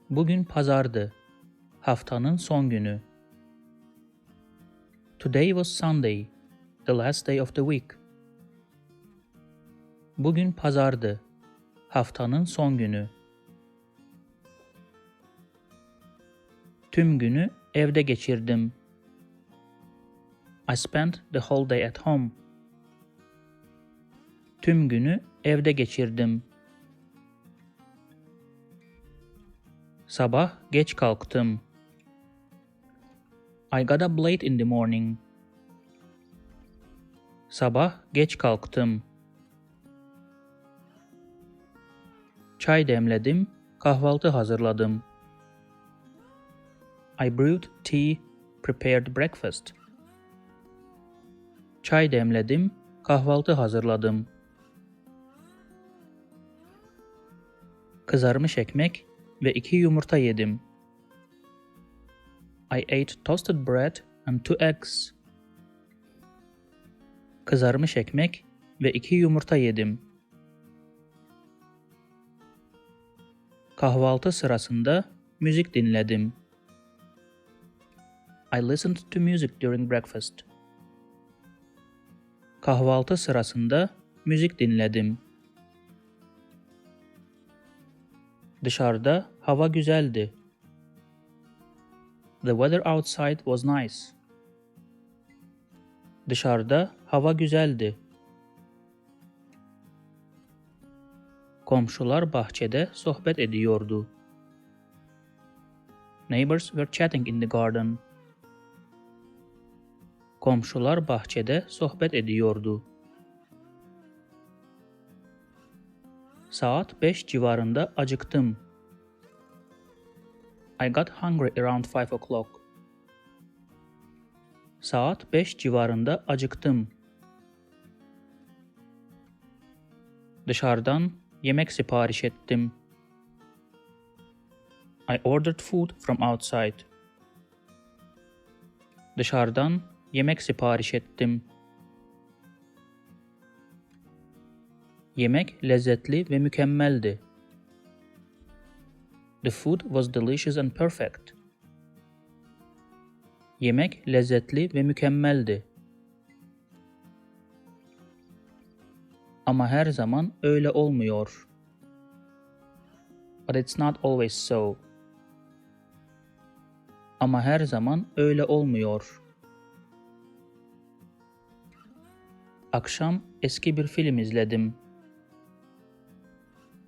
Bugün pazardı. Haftanın son günü. Today was Sunday, the last day of the week. Bugün pazardı. Haftanın son günü. Tüm günü evde geçirdim. I spent the whole day at home. Tüm günü evde geçirdim. Sabah geç kalktım. I got up late in the morning. Sabah geç kalktım. Çay demledim, kahvaltı hazırladım. I brewed tea, prepared breakfast. Çay demledim, kahvaltı hazırladım. Kızarmış ekmek ve 2 yumurta yedim. I ate toasted bread and 2 eggs. Kızarmış ekmek ve 2 yumurta yedim. Kahvaltı sırasında müzik dinledim. I listened to music during breakfast. Kahvaltı sırasında müzik dinledim. Dışarıda hava güzeldi. The weather outside was nice. Dışarıda hava güzeldi. Komşular bahçede sohbet ediyordu. Neighbors were chatting in the garden. Komşular bahçede sohbet ediyordu. Saat 5 civarında acıktım. I got hungry around 5 o'clock. Saat 5 civarında acıktım. Dışarıdan yemek sipariş ettim. I ordered food from outside. Dışarıdan yemek sipariş ettim. Yemek lezzetli ve mükemmeldi. The food was delicious and perfect. Yemek lezzetli ve mükemmeldi. Ama her zaman öyle olmuyor. But it's not always so. Ama her zaman öyle olmuyor. Akşam eski bir film izledim.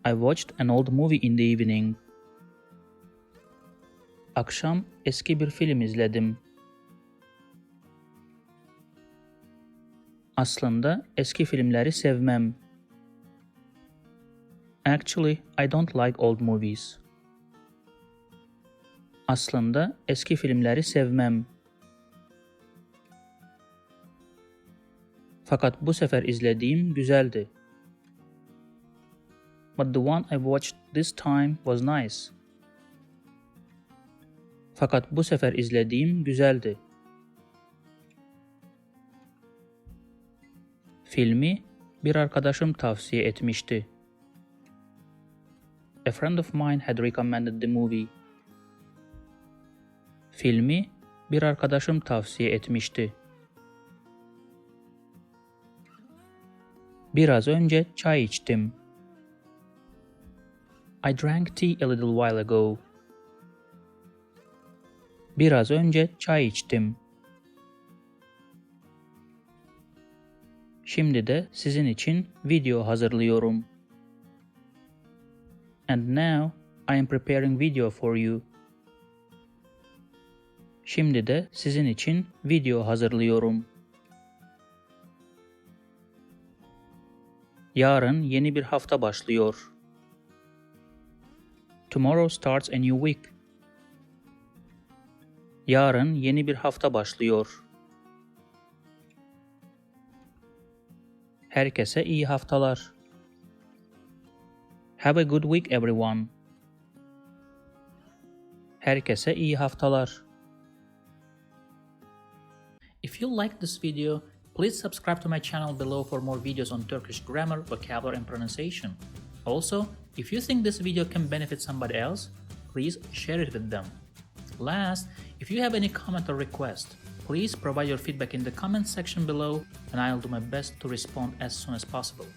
I watched an old movie in the evening. Akşam eski bir film izledim. Aslında eski filmleri sevmem. Actually, I don't like old movies. Aslında eski filmleri sevmem. Fakat bu sefer izlediğim güzeldi. But the one I watched this time was nice. Fakat bu sefer izlediğim güzeldi. Filmi bir arkadaşım tavsiye etmişti. A friend of mine had recommended the movie. Filmi bir arkadaşım tavsiye etmişti. Biraz önce çay içtim. I drank tea a little while ago. Biraz önce çay içtim. Şimdi de sizin için video hazırlıyorum. And now I am preparing video for you. Şimdi de sizin için video hazırlıyorum. Yarın yeni bir hafta başlıyor. Tomorrow starts a new week. Yarın yeni bir hafta başlıyor. Herkese iyi haftalar. Have a good week everyone. Herkese iyi haftalar. If you liked this video, please subscribe to my channel below for more videos on Turkish grammar, vocabulary and pronunciation. Also, if you think this video can benefit somebody else, please share it with them. Last, if you have any comment or request, please provide your feedback in the comment section below and I'll do my best to respond as soon as possible.